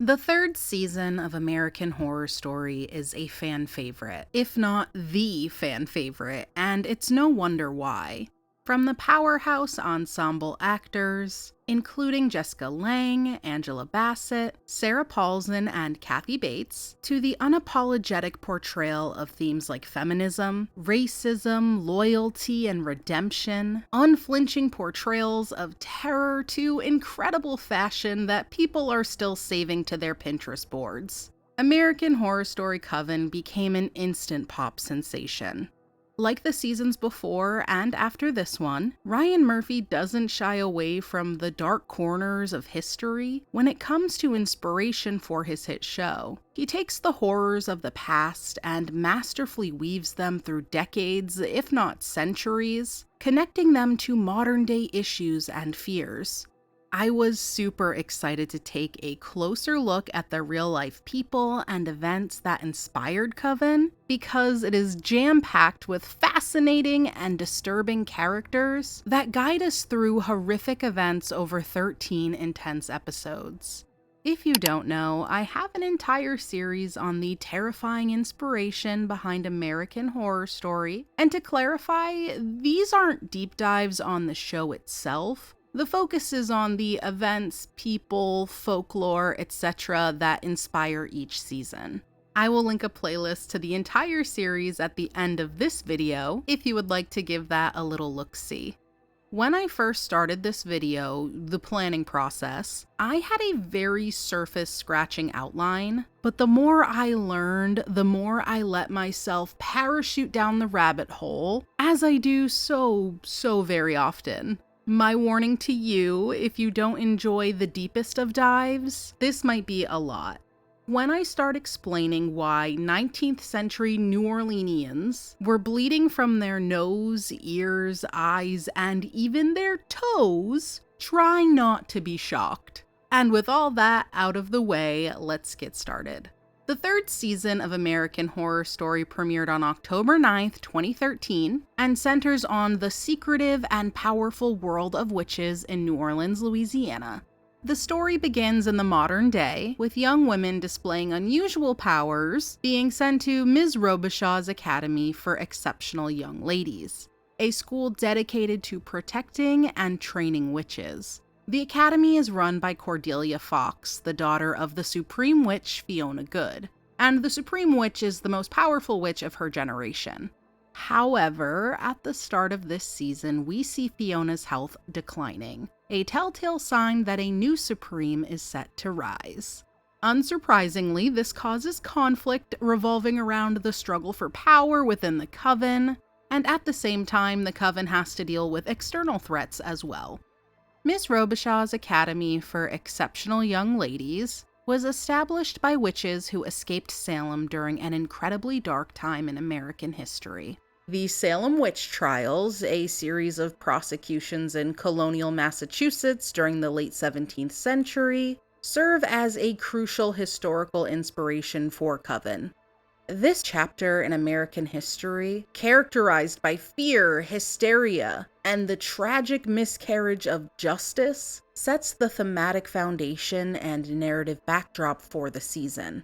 The third season of American Horror Story is a fan favorite, if not the fan favorite, and it's no wonder why. From the powerhouse ensemble actors, including Jessica Lange, Angela Bassett, Sarah Paulson, and Kathy Bates, to the unapologetic portrayal of themes like feminism, racism, loyalty, and redemption, unflinching portrayals of terror to incredible fashion that people are still saving to their Pinterest boards. American Horror Story Coven became an instant pop sensation. Like the seasons before and after this one, Ryan Murphy doesn't shy away from the dark corners of history when it comes to inspiration for his hit show. He takes the horrors of the past and masterfully weaves them through decades, if not centuries, connecting them to modern-day issues and fears. I was super excited to take a closer look at the real-life people and events that inspired Coven, because it is jam-packed with fascinating and disturbing characters that guide us through horrific events over 13 intense episodes. If you don't know, I have an entire series on the terrifying inspiration behind American Horror Story, and to clarify, these aren't deep dives on the show itself. The focus is on the events, people, folklore, etc. that inspire each season. I will link a playlist to the entire series at the end of this video if you would like to give that a little look-see. When I first started this video, the planning process, I had a very surface scratching outline, but the more I learned, the more I let myself parachute down the rabbit hole, as I do so very often. My warning to you, if you don't enjoy the deepest of dives, this might be a lot. When I start explaining why 19th century New Orleanians were bleeding from their nose, ears, eyes, and even their toes, try not to be shocked. And with all that out of the way, let's get started. The third season of American Horror Story premiered on October 9th, 2013, and centers on the secretive and powerful world of witches in New Orleans, Louisiana. The story begins in the modern day, with young women displaying unusual powers being sent to Ms. Robichaux Academy for exceptional young ladies, a school dedicated to protecting and training witches. The academy is run by Cordelia Fox, the daughter of the Supreme Witch Fiona Good, and the Supreme Witch is the most powerful witch of her generation. However, at the start of this season, we see Fiona's health declining, a telltale sign that a new Supreme is set to rise. Unsurprisingly, this causes conflict revolving around the struggle for power within the Coven, and at the same time, the Coven has to deal with external threats as well. Miss Robichaux Academy for Exceptional Young Ladies was established by witches who escaped Salem during an incredibly dark time in American history. The Salem Witch Trials, a series of prosecutions in colonial Massachusetts during the late 17th century, serve as a crucial historical inspiration for Coven. This chapter in American history, characterized by fear, hysteria, and the tragic miscarriage of justice, sets the thematic foundation and narrative backdrop for the season.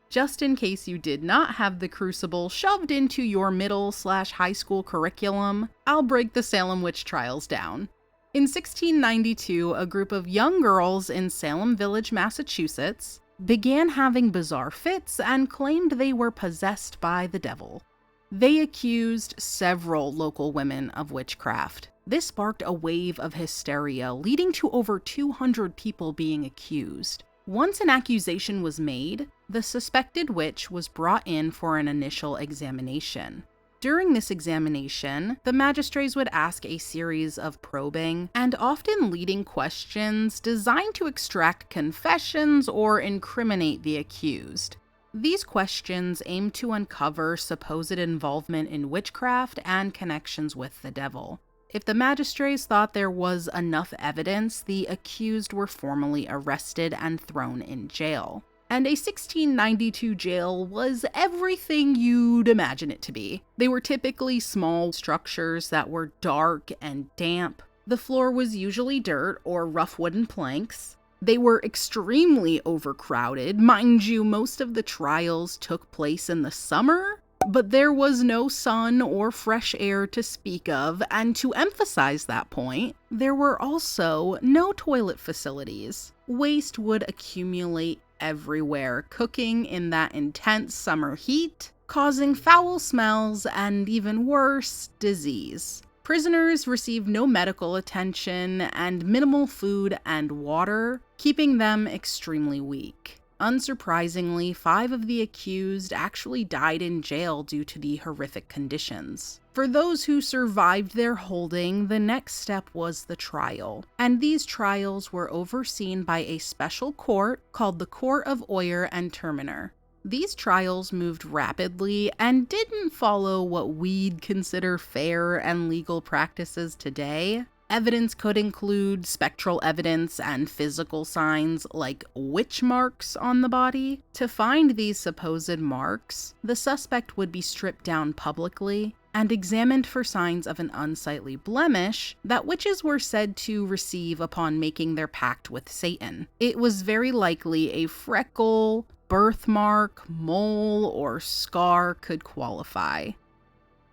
Just in case you did not have the Crucible shoved into your middle/high school curriculum, I'll break the Salem Witch Trials down. In 1692, a group of young girls in Salem Village, Massachusetts, began having bizarre fits and claimed they were possessed by the devil. They accused several local women of witchcraft. This sparked a wave of hysteria, leading to over 200 people being accused. Once an accusation was made, the suspected witch was brought in for an initial examination. During this examination, the magistrates would ask a series of probing and often leading questions designed to extract confessions or incriminate the accused. These questions aim to uncover supposed involvement in witchcraft and connections with the devil. If the magistrates thought there was enough evidence, the accused were formally arrested and thrown in jail. And a 1692 jail was everything you'd imagine it to be. They were typically small structures that were dark and damp. The floor was usually dirt or rough wooden planks. They were extremely overcrowded. Mind you, most of the trials took place in the summer, but there was no sun or fresh air to speak of, and to emphasize that point, there were also no toilet facilities. Waste would accumulate everywhere, cooking in that intense summer heat, causing foul smells and, even worse, disease. Prisoners received no medical attention and minimal food and water, keeping them extremely weak. Unsurprisingly, 5 of the accused actually died in jail due to the horrific conditions. For those who survived their holding, the next step was the trial, and these trials were overseen by a special court called the Court of Oyer and Terminer. These trials moved rapidly and didn't follow what we'd consider fair and legal practices today. Evidence could include spectral evidence and physical signs like witch marks on the body. To find these supposed marks, the suspect would be stripped down publicly and examined for signs of an unsightly blemish that witches were said to receive upon making their pact with Satan. It was very likely a freckle, birthmark, mole, or scar could qualify.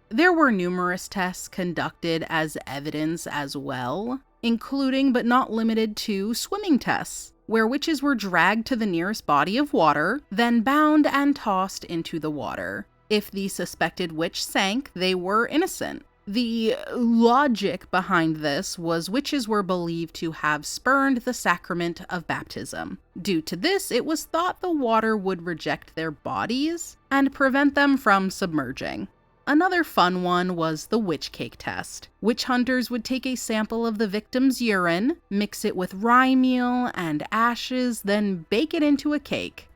There were numerous tests conducted as evidence as well, including but not limited to swimming tests, where witches were dragged to the nearest body of water, then bound and tossed into the water. If the suspected witch sank, they were innocent. The logic behind this was witches were believed to have spurned the sacrament of baptism. Due to this, it was thought the water would reject their bodies and prevent them from submerging. Another fun one was the witch cake test. Witch hunters would take a sample of the victim's urine, mix it with rye meal and ashes, then bake it into a cake.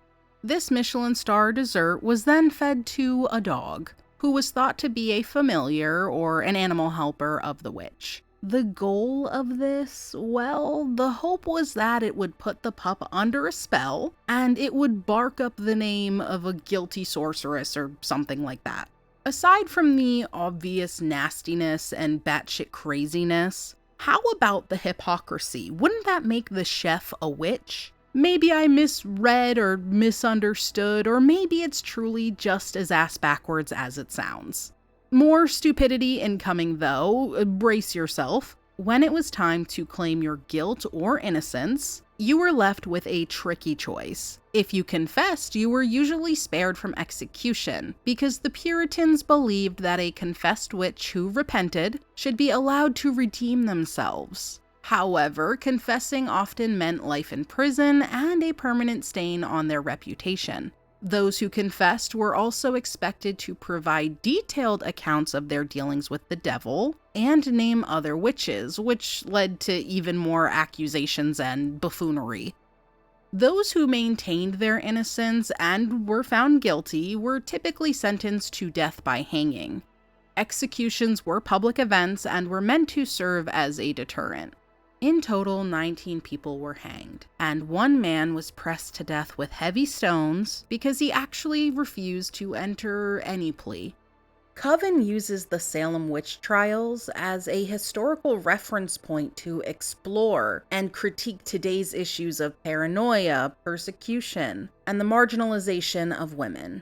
This Michelin star dessert was then fed to a dog, who was thought to be a familiar or an animal helper of the witch. The goal of this, well, the hope was that it would put the pup under a spell, and it would bark up the name of a guilty sorceress or something like that. Aside from the obvious nastiness and batshit craziness, how about the hypocrisy? Wouldn't that make the chef a witch? Maybe I misread or misunderstood, or maybe it's truly just as ass backwards as it sounds. More stupidity incoming though, brace yourself. When it was time to claim your guilt or innocence, you were left with a tricky choice. If you confessed, you were usually spared from execution, because the Puritans believed that a confessed witch who repented should be allowed to redeem themselves. However, confessing often meant life in prison and a permanent stain on their reputation. Those who confessed were also expected to provide detailed accounts of their dealings with the devil and name other witches, which led to even more accusations and buffoonery. Those who maintained their innocence and were found guilty were typically sentenced to death by hanging. Executions were public events and were meant to serve as a deterrent. In total, 19 people were hanged, and 1 man was pressed to death with heavy stones because he actually refused to enter any plea. Coven uses the Salem witch trials as a historical reference point to explore and critique today's issues of paranoia, persecution, and the marginalization of women.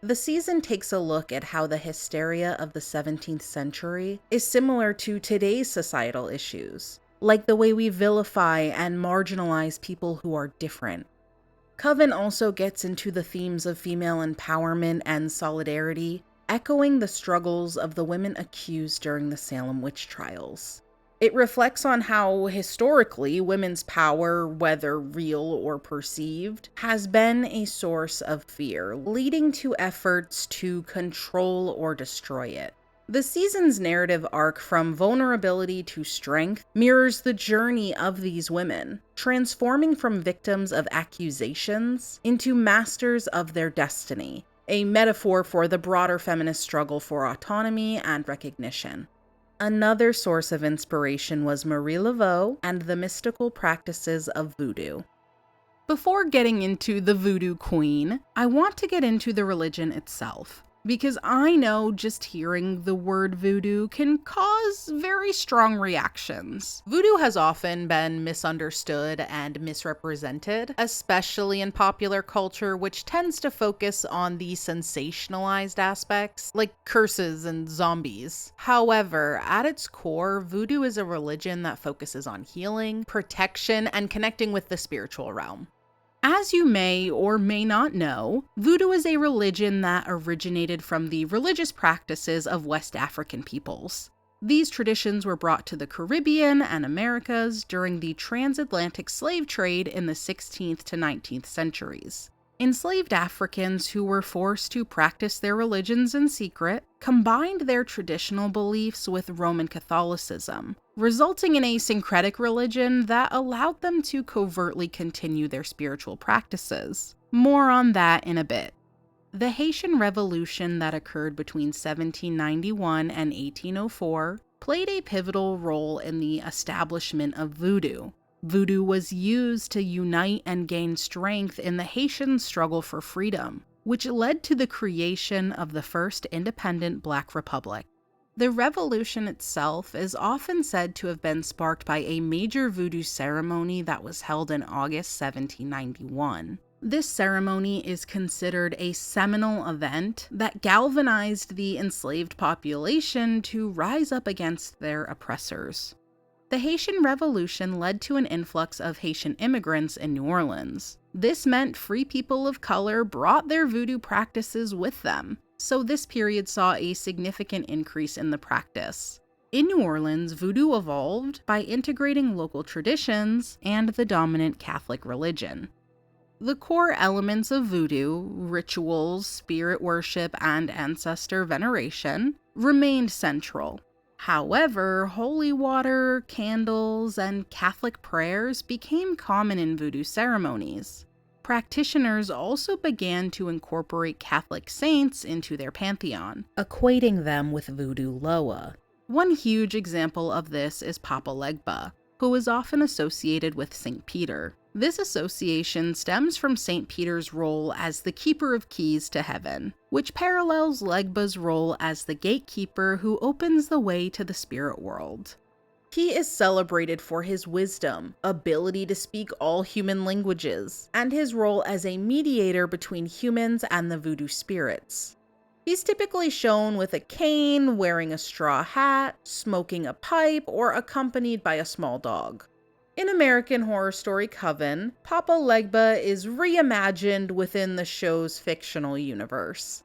The season takes a look at how the hysteria of the 17th century is similar to today's societal issues, like the way we vilify and marginalize people who are different. Coven also gets into the themes of female empowerment and solidarity, echoing the struggles of the women accused during the Salem witch trials. It reflects on how, historically, women's power, whether real or perceived, has been a source of fear, leading to efforts to control or destroy it. The season's narrative arc from vulnerability to strength mirrors the journey of these women, transforming from victims of accusations into masters of their destiny, a metaphor for the broader feminist struggle for autonomy and recognition. Another source of inspiration was Marie Laveau and the mystical practices of voodoo. Before getting into the voodoo queen, I want to get into the religion itself. because I know just hearing the word voodoo can cause very strong reactions. Voodoo has often been misunderstood and misrepresented, especially in popular culture, which tends to focus on the sensationalized aspects, like curses and zombies. However, at its core, voodoo is a religion that focuses on healing, protection, and connecting with the spiritual realm. As you may or may not know, voodoo is a religion that originated from the religious practices of West African peoples. These traditions were brought to the Caribbean and Americas during the transatlantic slave trade in the 16th to 19th centuries. Enslaved Africans who were forced to practice their religions in secret combined their traditional beliefs with Roman Catholicism, resulting in a syncretic religion that allowed them to covertly continue their spiritual practices. More on that in a bit. The Haitian Revolution that occurred between 1791 and 1804 played a pivotal role in the establishment of voodoo. Voodoo was used to unite and gain strength in the Haitian struggle for freedom, which led to the creation of the first independent Black republic. The revolution itself is often said to have been sparked by a major voodoo ceremony that was held in August 1791. This ceremony is considered a seminal event that galvanized the enslaved population to rise up against their oppressors. The Haitian Revolution led to an influx of Haitian immigrants in New Orleans. This meant free people of color brought their voodoo practices with them, so this period saw a significant increase in the practice. In New Orleans, voodoo evolved by integrating local traditions and the dominant Catholic religion. The core elements of voodoo, rituals, spirit worship, and ancestor veneration, remained central. However, holy water, candles, and Catholic prayers became common in voodoo ceremonies. Practitioners also began to incorporate Catholic saints into their pantheon, equating them with voodoo Loa. One huge example of this is Papa Legba, who is often associated with St. Peter. This association stems from St. Peter's role as the keeper of keys to heaven, which parallels Legba's role as the gatekeeper who opens the way to the spirit world. He is celebrated for his wisdom, ability to speak all human languages, and his role as a mediator between humans and the voodoo spirits. He's typically shown with a cane, wearing a straw hat, smoking a pipe, or accompanied by a small dog. In American Horror Story Coven, Papa Legba is reimagined within the show's fictional universe.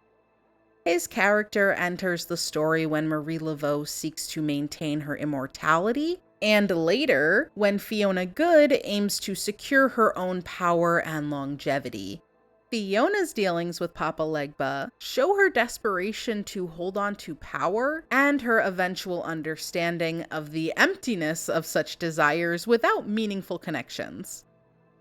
His character enters the story when Marie Laveau seeks to maintain her immortality, and later, when Fiona Good aims to secure her own power and longevity. Fiona's dealings with Papa Legba show her desperation to hold on to power and her eventual understanding of the emptiness of such desires without meaningful connections.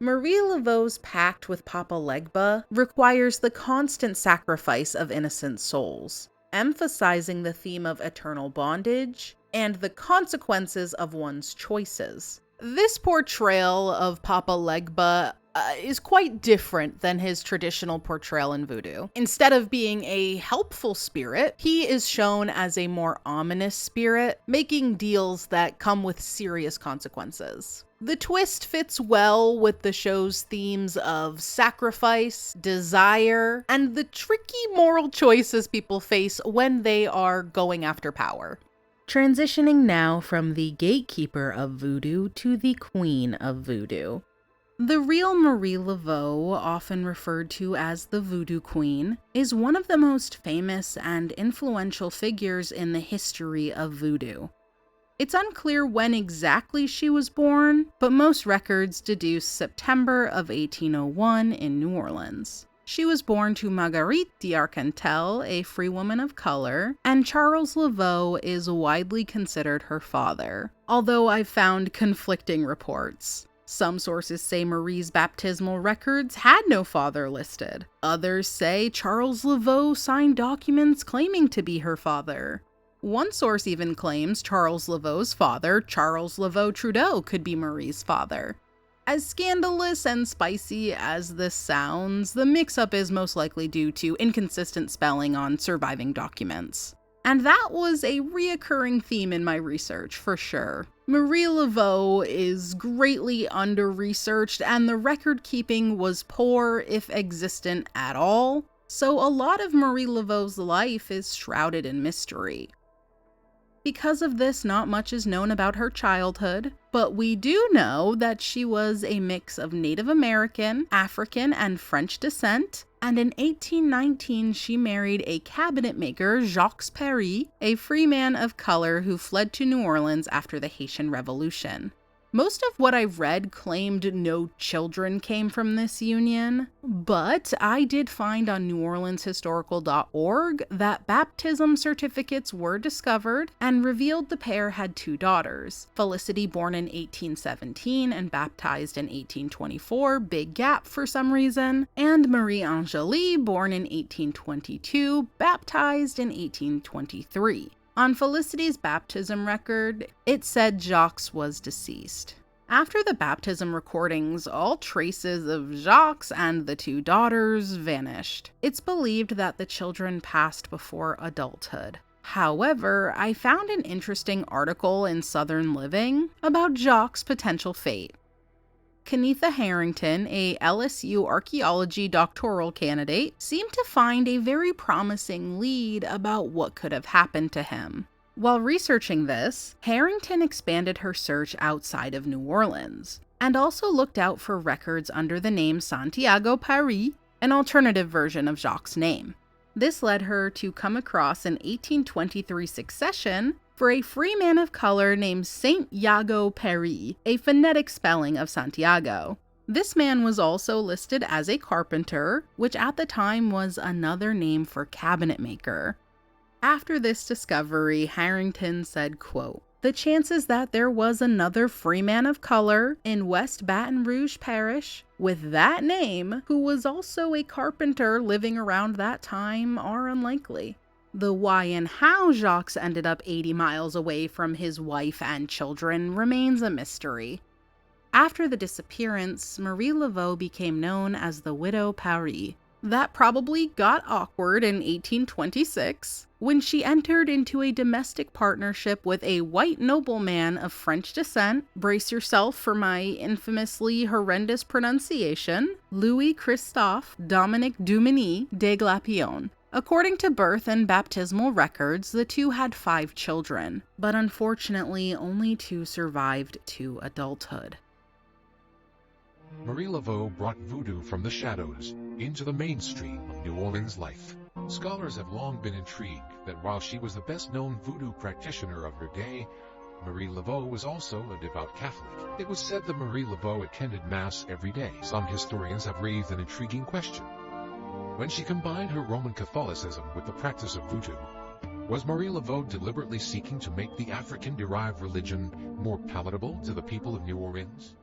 Marie Laveau's pact with Papa Legba requires the constant sacrifice of innocent souls, emphasizing the theme of eternal bondage and the consequences of one's choices. This portrayal of Papa Legba is quite different than his traditional portrayal in voodoo. Instead of being a helpful spirit, he is shown as a more ominous spirit, making deals that come with serious consequences. The twist fits well with the show's themes of sacrifice, desire, and the tricky moral choices people face when they are going after power. Transitioning now from the gatekeeper of voodoo to the queen of voodoo. The real Marie Laveau, often referred to as the Voodoo Queen, is one of the most famous and influential figures in the history of voodoo. It's unclear when exactly she was born, but most records deduce September of 1801 in New Orleans. She was born to Marguerite d'Arcantel, a free woman of color, and Charles Laveau is widely considered her father, although I've found conflicting reports. Some sources say Marie's baptismal records had no father listed. Others say Charles Laveau signed documents claiming to be her father. One source even claims Charles Laveau's father, Charles Laveau Trudeau, could be Marie's father. As scandalous and spicy as this sounds, the mix-up is most likely due to inconsistent spelling on surviving documents. And that was a reoccurring theme in my research, for sure. Marie Laveau is greatly under-researched, and the record-keeping was poor, if existent at all, so a lot of Marie Laveau's life is shrouded in mystery. Because of this, not much is known about her childhood, but we do know that she was a mix of Native American, African, and French descent, and in 1819 she married a cabinet maker, Jacques Paris, a free man of color who fled to New Orleans after the Haitian Revolution. Most of what I've read claimed no children came from this union, but I did find on neworleanshistorical.org that baptism certificates were discovered and revealed the pair had 2 daughters, Felicity born in 1817 and baptized in 1824, big gap for some reason, and Marie Angélie born in 1822, baptized in 1823. On Felicity's baptism record, it said Jacques was deceased. After the baptism recordings, all traces of Jacques and the 2 daughters vanished. It's believed that the children passed before adulthood. However, I found an interesting article in Southern Living about Jacques' potential fate. Kenetha Harrington, a LSU archaeology doctoral candidate, seemed to find a very promising lead about what could have happened to him. While researching this, Harrington expanded her search outside of New Orleans, and also looked out for records under the name Santiago Paris, an alternative version of Jacques' name. This led her to come across an 1823 succession for a free man of color named Saint Iago Paris, a phonetic spelling of Santiago. This man was also listed as a carpenter, which at the time was another name for cabinet maker. After this discovery, Harrington said, quote, "The chances that there was another free man of color in West Baton Rouge Parish with that name, who was also a carpenter living around that time, are unlikely. The why and how Jacques ended up 80 miles away from his wife and children remains a mystery." After the disappearance, Marie Laveau became known as the Widow Paris. That probably got awkward in 1826, when she entered into a domestic partnership with a white nobleman of French descent, brace yourself for my infamously horrendous pronunciation, Louis Christophe Dominique Duminy de Glapion. According to birth and baptismal records, the two had 5 children, but unfortunately only 2 survived to adulthood. Marie Laveau brought voodoo from the shadows into the mainstream of New Orleans life. Scholars have long been intrigued that while she was the best-known voodoo practitioner of her day, Marie Laveau was also a devout Catholic. It was said that Marie Laveau attended Mass every day. Some historians have raised an intriguing question. When she combined her Roman Catholicism with the practice of voodoo, was Marie Laveau deliberately seeking to make the African-derived religion more palatable to the people of New Orleans?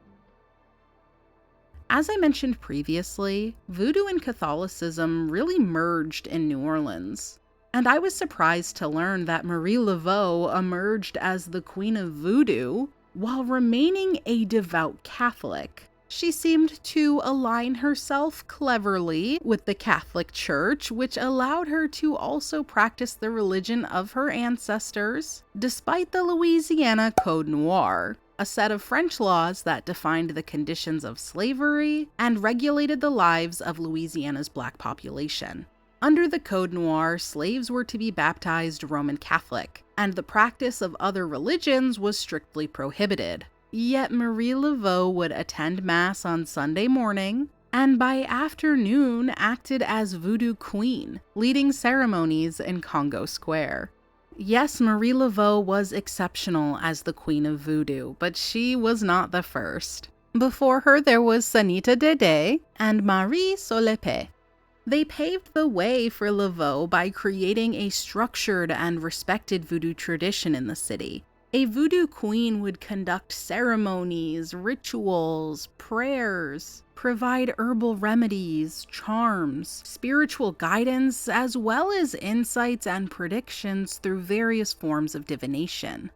As I mentioned previously, voodoo and Catholicism really merged in New Orleans, and I was surprised to learn that Marie Laveau emerged as the Queen of Voodoo while remaining a devout Catholic. She seemed to align herself cleverly with the Catholic Church, which allowed her to also practice the religion of her ancestors, despite the Louisiana Code Noir, a set of French laws that defined the conditions of slavery and regulated the lives of Louisiana's black population. Under the Code Noir, slaves were to be baptized Roman Catholic, and the practice of other religions was strictly prohibited. Yet Marie Laveau would attend Mass on Sunday morning, and by afternoon acted as Voodoo Queen, leading ceremonies in Congo Square. Yes, Marie Laveau was exceptional as the Queen of Voodoo, but she was not the first. Before her, there was Sanita Dede and Marie Solepe. They paved the way for Laveau by creating a structured and respected voodoo tradition in the city. A voodoo queen would conduct ceremonies, rituals, prayers, provide herbal remedies, charms, spiritual guidance, as well as insights and predictions through various forms of divination.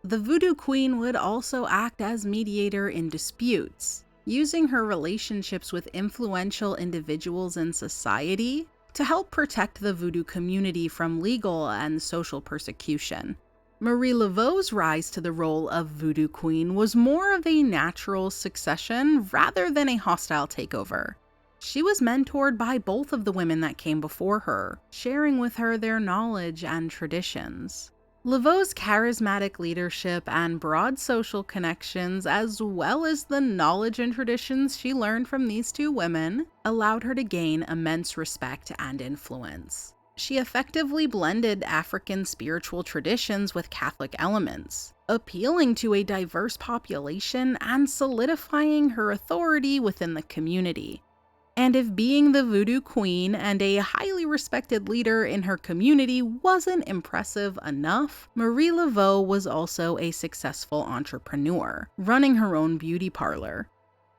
The voodoo queen would also act as mediator in disputes. using her relationships with influential individuals in society to help protect the voodoo community from legal and social persecution. Marie Laveau's rise to the role of voodoo queen was more of a natural succession rather than a hostile takeover. She was mentored by both of the women that came before her, sharing with her their knowledge and traditions. Laveau's charismatic leadership and broad social connections, as well as the knowledge and traditions she learned from these two women, allowed her to gain immense respect and influence. She effectively blended African spiritual traditions with Catholic elements, appealing to a diverse population and solidifying her authority within the community. And if being the voodoo queen and a highly respected leader in her community wasn't impressive enough, Marie Laveau was also a successful entrepreneur, running her own beauty parlor.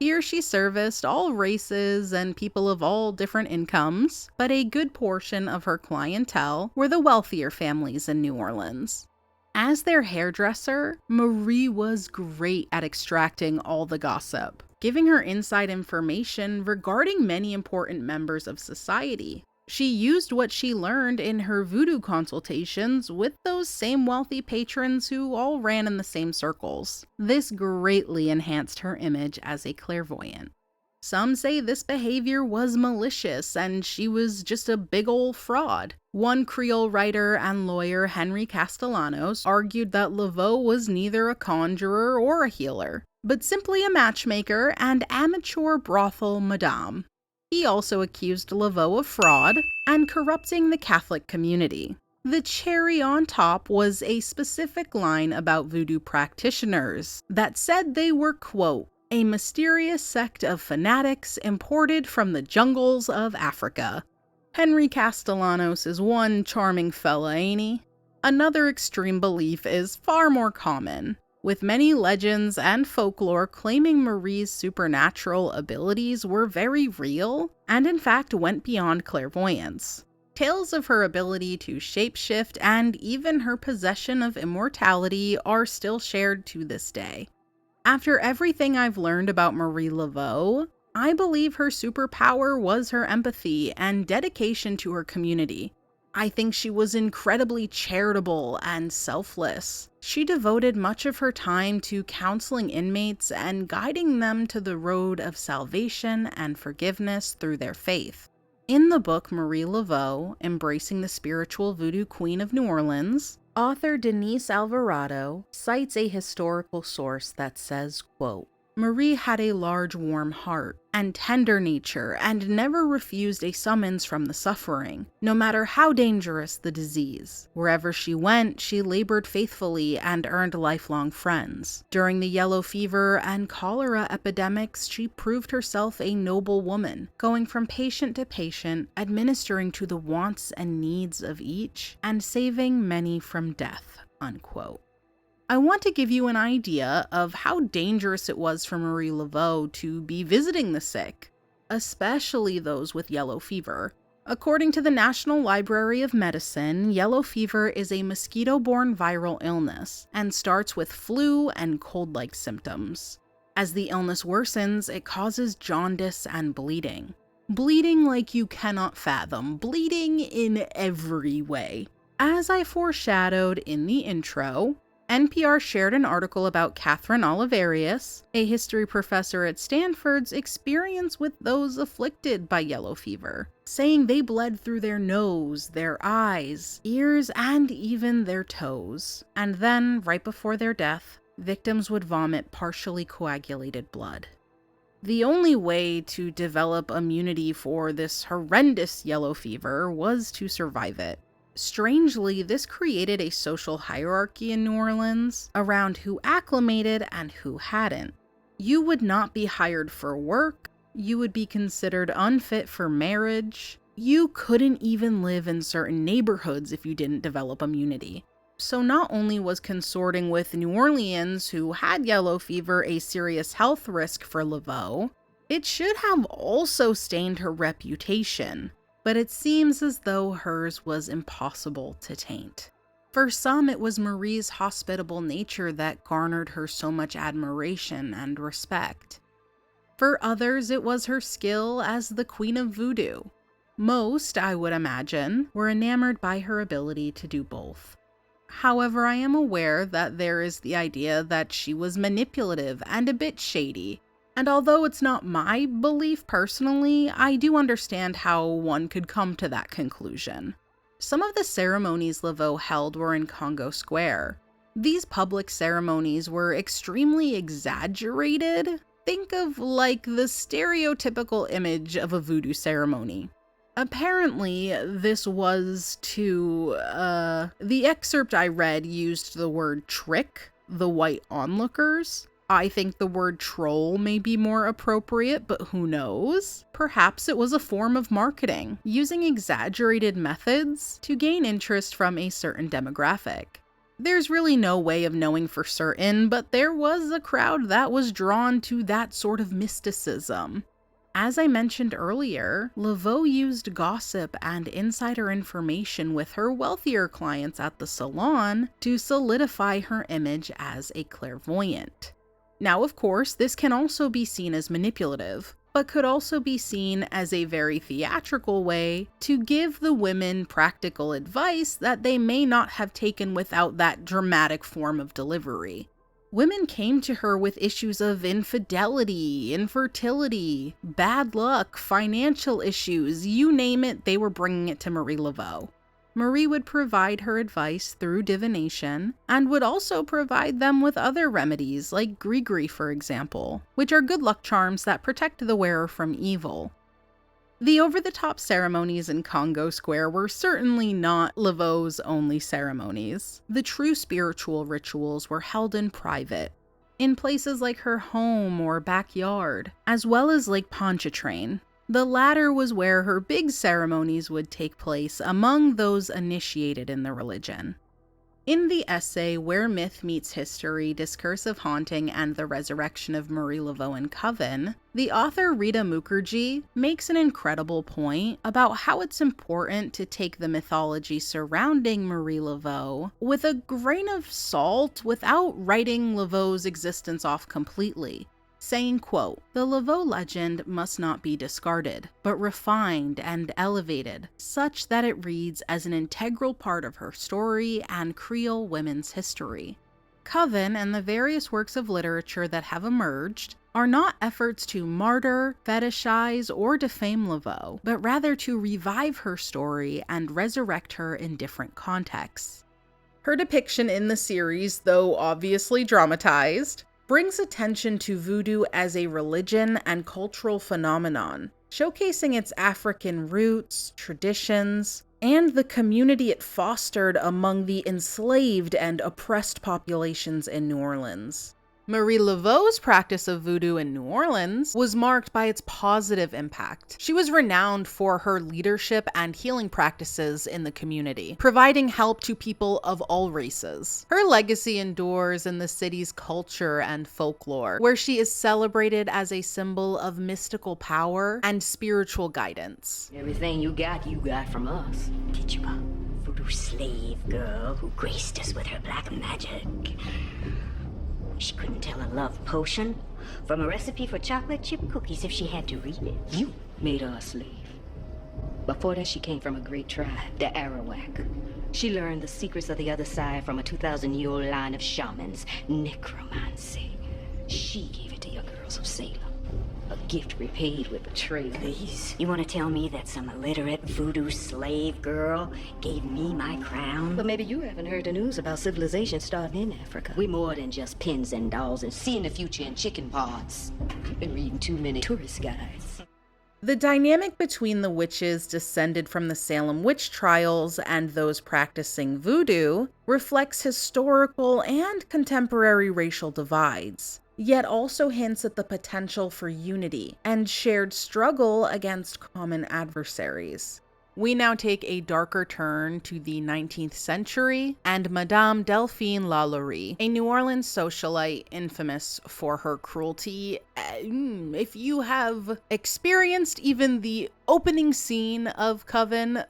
Here she serviced all races and people of all different incomes, but a good portion of her clientele were the wealthier families in New Orleans. As their hairdresser, Marie was great at extracting all the gossip, giving her inside information regarding many important members of society. She used what she learned in her voodoo consultations with those same wealthy patrons who all ran in the same circles. This greatly enhanced her image as a clairvoyant. Some say this behavior was malicious and she was just a big ol' fraud. One Creole writer and lawyer, Henry Castellanos, argued that Laveau was neither a conjurer or a healer, but simply a matchmaker and amateur brothel madame. He also accused Laveau of fraud and corrupting the Catholic community. The cherry on top was a specific line about voodoo practitioners that said they were, quote, a mysterious sect of fanatics imported from the jungles of Africa. Henry Castellanos is one charming fella, ain't he? Another extreme belief is far more common, with many legends and folklore claiming Marie's supernatural abilities were very real and in fact went beyond clairvoyance. Tales of her ability to shapeshift and even her possession of immortality are still shared to this day. After everything I've learned about Marie Laveau, I believe her superpower was her empathy and dedication to her community. I think she was incredibly charitable and selfless. She devoted much of her time to counseling inmates and guiding them to the road of salvation and forgiveness through their faith. In the book Marie Laveau, Embracing the Spiritual Voodoo Queen of New Orleans, author Denise Alvarado cites a historical source that says, quote, Marie had a large warm heart and tender nature and never refused a summons from the suffering, no matter how dangerous the disease. Wherever she went, she labored faithfully and earned lifelong friends. During the yellow fever and cholera epidemics, she proved herself a noble woman, going from patient to patient, administering to the wants and needs of each, and saving many from death, unquote. I want to give you an idea of how dangerous it was for Marie Laveau to be visiting the sick, especially those with yellow fever. According to the National Library of Medicine, yellow fever is a mosquito-borne viral illness and starts with flu and cold-like symptoms. As the illness worsens, it causes jaundice and bleeding. Bleeding like you cannot fathom, bleeding in every way. As I foreshadowed in the intro, NPR shared an article about Catherine Oliverius, a history professor at Stanford's experience with those afflicted by yellow fever, saying they bled through their nose, their eyes, ears, and even their toes. And then, right before their death, victims would vomit partially coagulated blood. The only way to develop immunity for this horrendous yellow fever was to survive it. Strangely, this created a social hierarchy in New Orleans around who acclimated and who hadn't. You would not be hired for work, you would be considered unfit for marriage, you couldn't even live in certain neighborhoods if you didn't develop immunity. So not only was consorting with New Orleans, who had yellow fever, a serious health risk for Laveau, it should have also stained her reputation. But it seems as though hers was impossible to taint. For some, it was Marie's hospitable nature that garnered her so much admiration and respect. For others, it was her skill as the Queen of Voodoo. Most, I would imagine, were enamored by her ability to do both. However, I am aware that there is the idea that she was manipulative and a bit shady, and although it's not my belief personally, I do understand how one could come to that conclusion. Some of the ceremonies Laveau held were in Congo Square. These public ceremonies were extremely exaggerated. Think of like the stereotypical image of a voodoo ceremony. Apparently, this was to, the excerpt I read used the word trick the white onlookers. I think the word troll may be more appropriate, but who knows? Perhaps it was a form of marketing, using exaggerated methods to gain interest from a certain demographic. There's really no way of knowing for certain, but there was a crowd that was drawn to that sort of mysticism. As I mentioned earlier, Laveau used gossip and insider information with her wealthier clients at the salon to solidify her image as a clairvoyant. Now, of course, this can also be seen as manipulative, but could also be seen as a very theatrical way to give the women practical advice that they may not have taken without that dramatic form of delivery. Women came to her with issues of infidelity, infertility, bad luck, financial issues, you name it, they were bringing it to Marie Laveau. Marie would provide her advice through divination, and would also provide them with other remedies, like gree-gree, for example, which are good luck charms that protect the wearer from evil. The over-the-top ceremonies in Congo Square were certainly not Laveau's only ceremonies. The true spiritual rituals were held in private, in places like her home or backyard, as well as Lake Pontchartrain. The latter was where her big ceremonies would take place among those initiated in the religion. In the essay Where Myth Meets History, Discursive Haunting and the Resurrection of Marie Laveau in Coven, the author Rita Mukherjee makes an incredible point about how it's important to take the mythology surrounding Marie Laveau with a grain of salt without writing Laveau's existence off completely. Saying, quote, "The Laveau legend must not be discarded, but refined and elevated, such that it reads as an integral part of her story and Creole women's history. Coven and the various works of literature that have emerged are not efforts to martyr, fetishize, or defame Laveau, but rather to revive her story and resurrect her in different contexts." Her depiction in the series, though obviously dramatized, brings attention to voodoo as a religion and cultural phenomenon, showcasing its African roots, traditions, and the community it fostered among the enslaved and oppressed populations in New Orleans. Marie Laveau's practice of voodoo in New Orleans was marked by its positive impact. She was renowned for her leadership and healing practices in the community, providing help to people of all races. Her legacy endures in the city's culture and folklore, where she is celebrated as a symbol of mystical power and spiritual guidance. Everything you got from us. Tituba, voodoo slave girl who graced us with her black magic. She couldn't tell a love potion from a recipe for chocolate chip cookies if she had to read it. You made her a slave. Before that, she came from a great tribe, the Arawak. She learned the secrets of the other side from a 2,000-year-old line of shamans, necromancy. She gave it to your girls of Salem. A gift repaid with betrayal. Please. You want to tell me that some illiterate voodoo slave girl gave me my crown? But maybe you haven't heard the news about civilization starting in Africa. We more than just pins and dolls and seeing the future in chicken pots. You've been reading too many tourist guides. The dynamic between the witches descended from the Salem witch trials and those practicing voodoo reflects historical and contemporary racial divides, yet also hints at the potential for unity and shared struggle against common adversaries. We now take a darker turn to the 19th century and Madame Delphine LaLaurie, a New Orleans socialite infamous for her cruelty. If you have experienced even the opening scene of Coven,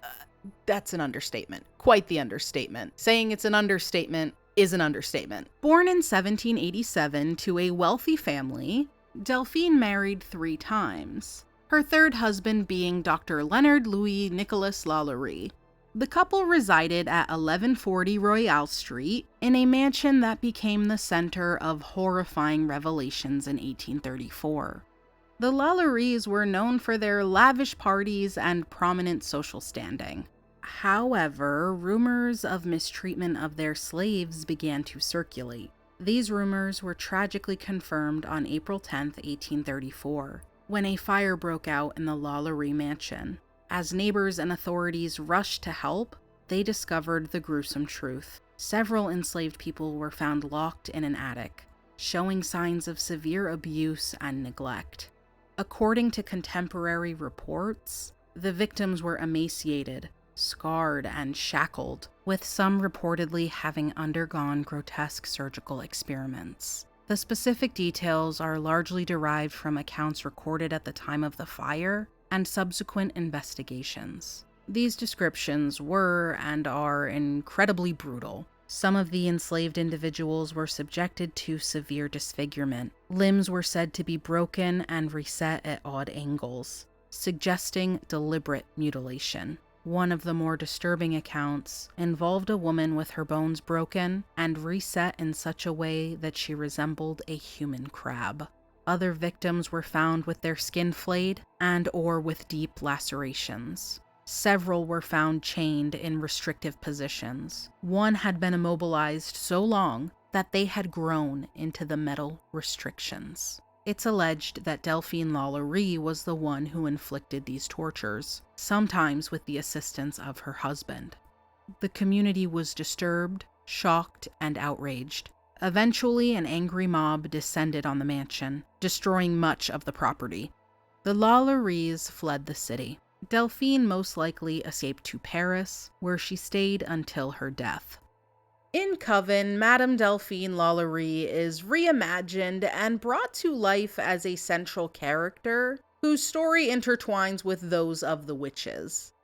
that's an understatement. Quite the understatement. Saying it's an understatement is an understatement. Born in 1787 to a wealthy family, Delphine married 3 times, her third husband being Dr. Leonard Louis Nicolas LaLaurie. The couple resided at 1140 Royale Street in a mansion that became the center of horrifying revelations in 1834. The LaLauries were known for their lavish parties and prominent social standing. However, rumors of mistreatment of their slaves began to circulate. These rumors were tragically confirmed on April 10, 1834, when a fire broke out in the LaLaurie mansion. As neighbors and authorities rushed to help, they discovered the gruesome truth. Several enslaved people were found locked in an attic, showing signs of severe abuse and neglect. According to contemporary reports, the victims were emaciated, scarred, and shackled, with some reportedly having undergone grotesque surgical experiments. The specific details are largely derived from accounts recorded at the time of the fire and subsequent investigations. These descriptions were and are incredibly brutal. Some of the enslaved individuals were subjected to severe disfigurement. Limbs were said to be broken and reset at odd angles, suggesting deliberate mutilation. One of the more disturbing accounts involved a woman with her bones broken and reset in such a way that she resembled a human crab. Other victims were found with their skin flayed and/or with deep lacerations. Several were found chained in restrictive positions. One had been immobilized so long that they had grown into the metal restrictions. It's alleged that Delphine LaLaurie was the one who inflicted these tortures, sometimes with the assistance of her husband. The community was disturbed, shocked, and outraged. Eventually, an angry mob descended on the mansion, destroying much of the property. The LaLauries fled the city. Delphine most likely escaped to Paris, where she stayed until her death. In Coven, Madame Delphine LaLaurie is reimagined and brought to life as a central character, whose story intertwines with those of the witches.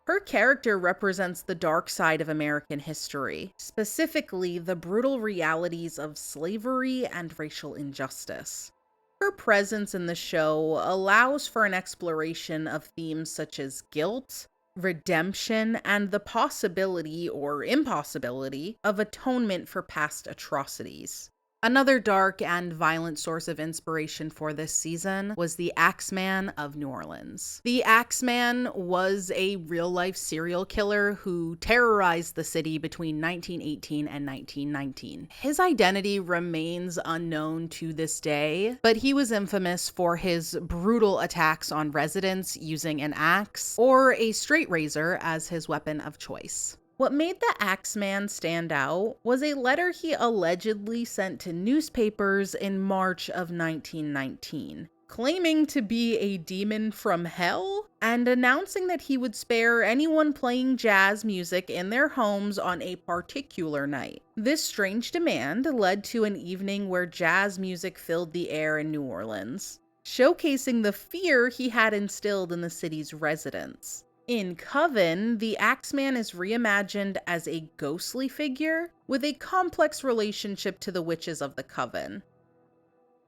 Her character represents the dark side of American history, specifically the brutal realities of slavery and racial injustice. Her presence in the show allows for an exploration of themes such as guilt, redemption, and the possibility or impossibility of atonement for past atrocities. Another dark and violent source of inspiration for this season was the Axeman of New Orleans. The Axeman was a real-life serial killer who terrorized the city between 1918 and 1919. His identity remains unknown to this day, but he was infamous for his brutal attacks on residents using an axe or a straight razor as his weapon of choice. What made the Axeman stand out was a letter he allegedly sent to newspapers in March of 1919, claiming to be a demon from hell and announcing that he would spare anyone playing jazz music in their homes on a particular night. This strange demand led to an evening where jazz music filled the air in New Orleans, showcasing the fear he had instilled in the city's residents. In Coven, the Axeman is reimagined as a ghostly figure with a complex relationship to the witches of the Coven.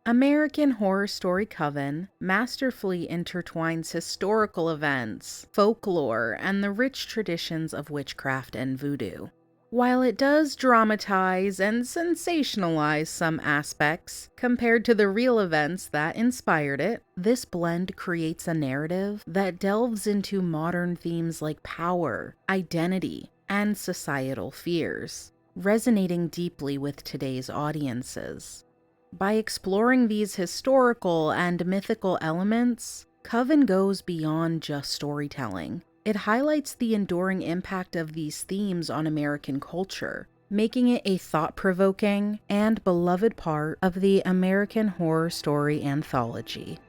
American Horror Story Coven masterfully intertwines historical events, folklore, and the rich traditions of witchcraft and voodoo. While it does dramatize and sensationalize some aspects compared to the real events that inspired it, this blend creates a narrative that delves into modern themes like power, identity, and societal fears, resonating deeply with today's audiences. By exploring these historical and mythical elements, Coven goes beyond just storytelling. It highlights the enduring impact of these themes on American culture, making it a thought-provoking and beloved part of the American Horror Story anthology.